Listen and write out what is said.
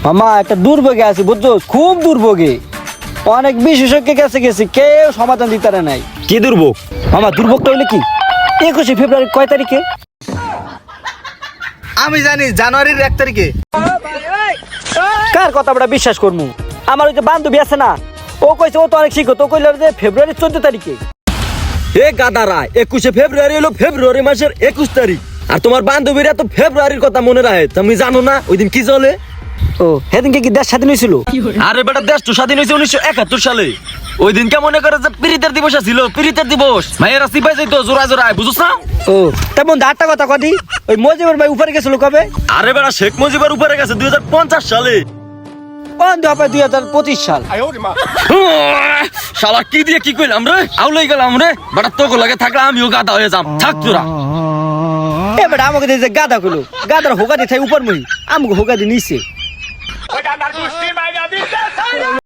মামা একটা দুর্ভোগে আছে বুঝছো, খুব দুর্ভোগে। অনেক বিশেষজ্ঞের কাছে গেছি, কেউ সমাধান দিতে পারে নাই। কি দুর্ভোগ? মামা দুর্ভোগটা হইলে কি, 21শে ফেব্রুয়ারি কয় তারিখে? আমি জানি জানুয়ারির 1 তারিখে। কার কথা আমরা বিশ্বাস করবো? আমার ওই যে বান্ধবী আছে না, ও কইছে ও তো অনেক শিখো, তো কইলাম যে ফেব্রুয়ারি 14 তারিখে। এ গাদারা, 21শে ফেব্রুয়ারি হলো ফেব্রুয়ারি মাসের 21 তারিখ। আর তোমার বান্ধবীরা তো ফেব্রুয়ারির কথা মনে রাখে, তুমি জানো না ওই দিন কি চলে? ও সেদিনকে কি দেশ স্বাধীন হয়েছিল? আরে বেটা, দেশ তো স্বাধীন হয়েছে 1971 সালে। ওই দিনকে মনে করে যে পীড়িতের দিবস ছিল, পীড়িতের দিবস। মায়েরা সিপাই যাইতো জোড়ায় জোড়ায়, বুঝছ না? ও তেমন আটটা কথা কদি, ওই মজিবর ভাই উপরে গেছিল কবে? আরে বেটা, শেখ মুজিবের উপরে গেছে 2050 সালে। বন্ধ হবে 2025 সাল। শালা কি দিয়ে কি কইলাম রে, আউলাই গেলাম রে। বেটা তোকে লাগে থাকলে আমিও গাদা হয়ে যাম, থাক তোরা। এবার আমাকে দিয়ে যে গাদা কইলো, গাদার হোকা দিয়ে থাই উপর মহি, আমাকে হোকা দিয়ে নিচে।